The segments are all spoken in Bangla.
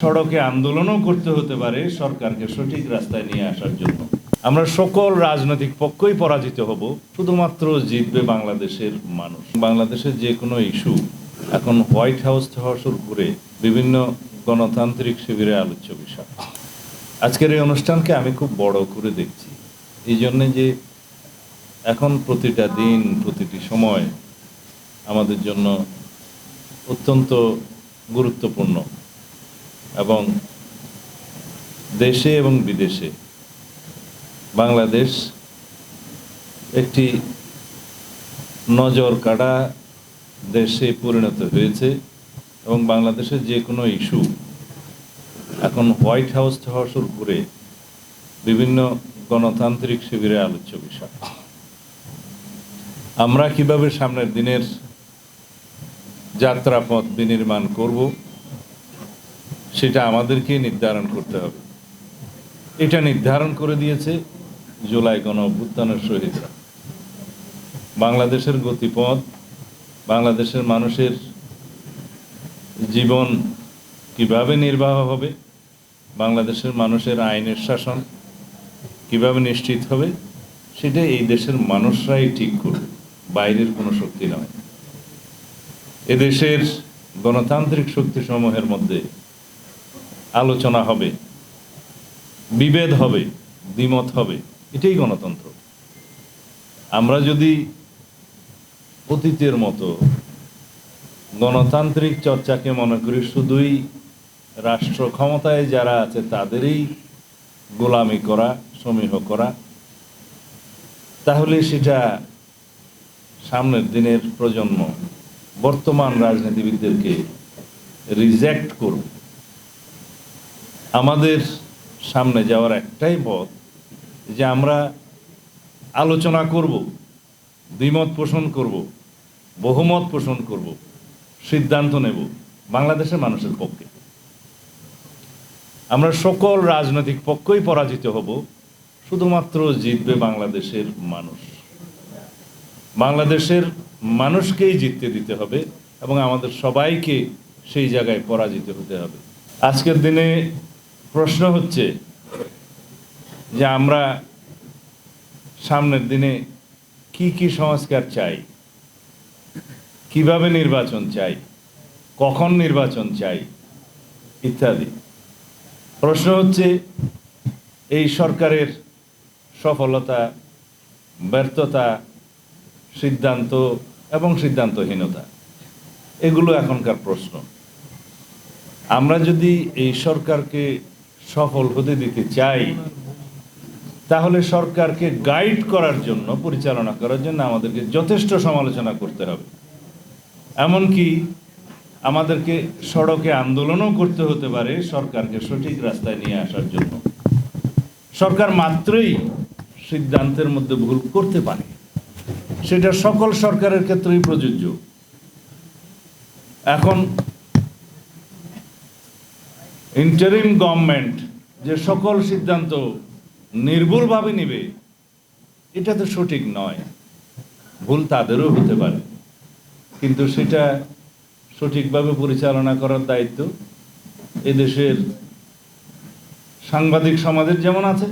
সড়কে আন্দোলনও করতে হতে পারে সরকারকে সঠিক রাস্তায় নিয়ে আসার জন্য। আমরা সকল রাজনৈতিক পক্ষই পরাজিত হব, শুধুমাত্র জিতবে বাংলাদেশের মানুষ। বাংলাদেশের যে কোনো ইস্যু এখন হোয়াইট হাউস থেকে শুরু করে বিভিন্ন গণতান্ত্রিক শিবিরে আলোচ্য বিষয়। আজকের এই অনুষ্ঠানকে আমি খুব বড় করে দেখছি, এই জন্যে যে এখন প্রতিটা দিন প্রতিটি সময় আমাদের জন্য অত্যন্ত গুরুত্বপূর্ণ এবং দেশে এবং বিদেশে বাংলাদেশ একটি নজর কাড়া দেশে পরিণত হয়েছে এবং বাংলাদেশের যে কোনো ইস্যু এখন হোয়াইট হাউস থেকে শুরু করে বিভিন্ন গণতান্ত্রিক শিবিরে আলোচ্য বিষয়। আমরা কিভাবে সামনের দিনের যাত্রাপথ বিনির্মাণ করব সেটা আমাদেরকে নির্ধারণ করতে হবে। এটা নির্ধারণ করে দিয়েছে জুলাই গণ অভ্যুত্থানের শহীদরা। বাংলাদেশের গতিপথ, বাংলাদেশের মানুষের জীবন কিভাবে নির্বাহ হবে, বাংলাদেশের মানুষের আইনের শাসন কিভাবে নিশ্চিত হবে, সেটা এই দেশের মানুষরাই ঠিক করবে, বাইরের কোনো শক্তি নয়। এদেশের গণতান্ত্রিক শক্তিসমূহের মধ্যে আলোচনা হবে, বিভেদ হবে, দ্বিমত হবে, এটাই গণতন্ত্র। আমরা যদি অতীতের মতো গণতান্ত্রিক চর্চাকে মনে করি শুধুই রাষ্ট্র ক্ষমতায় যারা আছে তাদেরই গোলামি করা, সমীহ করা, তাহলে সেটা সামনের দিনের প্রজন্ম বর্তমান রাজনীতিবিদদেরকে রিজেক্ট করবে। আমাদের সামনে যাওয়ার একটাই পথ যে আমরা আলোচনা করব, দ্বিমত পোষণ করব, বহুমত পোষণ করব, সিদ্ধান্ত নেব বাংলাদেশের মানুষের পক্ষে। আমরা সকল রাজনৈতিক পক্ষই পরাজিত হব, শুধুমাত্র জিতবে বাংলাদেশের মানুষ। বাংলাদেশের মানুষকেই জিততে দিতে হবে এবং আমাদের সবাইকে সেই জায়গায় পরাজিত হতে হবে। আজকের দিনে প্রশ্ন হচ্ছে যে আমরা সামনের দিনে কি কি সংস্কার চাই, কিভাবে নির্বাচন চাই, কখন নির্বাচন চাই ইত্যাদি। প্রশ্ন হচ্ছে এই সরকারের সফলতা, ব্যর্থতা, সিদ্ধান্ত এবং সিদ্ধান্তহীনতা, এগুলো এখনকার প্রশ্ন। আমরা যদি এই সরকারকে সফল হতে দিতে চাই, তাহলে সরকারকে গাইড করার জন্য, পরিচালনা করার জন্য আমাদেরকে যথেষ্ট সমালোচনা করতে হবে। এমনকি আমাদেরকে সড়কে আন্দোলনও করতে হতে পারে সরকারকে সঠিক রাস্তায় নিয়ে আসার জন্য। সরকার মাত্রই সিদ্ধান্তের মধ্যে ভুল করতে পারে, সেটা সকল সরকারের ক্ষেত্রেই প্রযোজ্য। এখন ইন্টারিম গভর্নমেন্ট যে সকল সিদ্ধান্ত নির্ভুলভাবে নেবে, এটা তো সঠিক নয়। ভুল তাদেরও হতে পারে, কিন্তু সেটা সঠিকভাবে পরিচালনা করার দায়িত্ব এদেশের সাংবাদিক সমাজের যেমন আছে,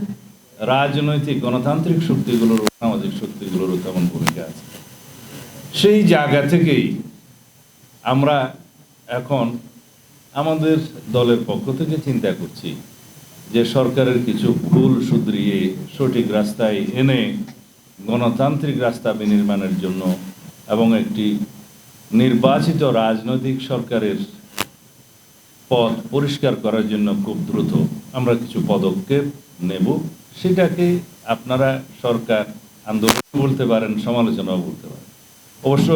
রাজনৈতিক গণতান্ত্রিক শক্তিগুলোর, সামাজিক শক্তিগুলোরও তেমন ভূমিকা আছে। সেই জায়গা থেকেই আমরা এখন আমাদের দলের পক্ষ থেকে চিন্তা করছি যে সরকারের কিছু ভুল শুধরিয়ে সঠিক রাস্তায় এনে গণতান্ত্রিক রাস্তা বিনির্মাণের জন্য এবং একটি নির্বাচিত রাজনৈতিক সরকারের পথ পরিষ্কার করার জন্য খুব দ্রুত আমরা কিছু পদক্ষেপ নেব। সেটাকে আপনারা সরকার আন্দোলন বলতে পারেন, সমালোচনাও বলতে পারেন। অবশ্য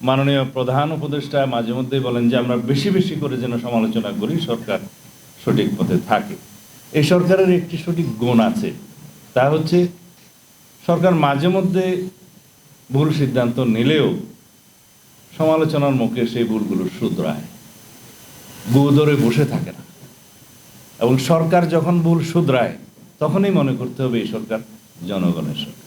মাননীয় প্রধান উপদেষ্টা মাঝে মধ্যেই বলেন যে আমরা বেশি বেশি করে যেন সমালোচনা করি, সরকার সঠিক পথে থাকে। এই সরকারের একটি সঠিক গুণ আছে, তা হচ্ছে সরকার মাঝে মধ্যে ভুল সিদ্ধান্ত নিলেও সমালোচনার মুখে সেই ভুলগুলো শুধরায়, গু ধরে বসে থাকে না। এবং সরকার যখন ভুল শুধরায় তখনই মনে করতে হবে এই সরকার জনগণের সরকার।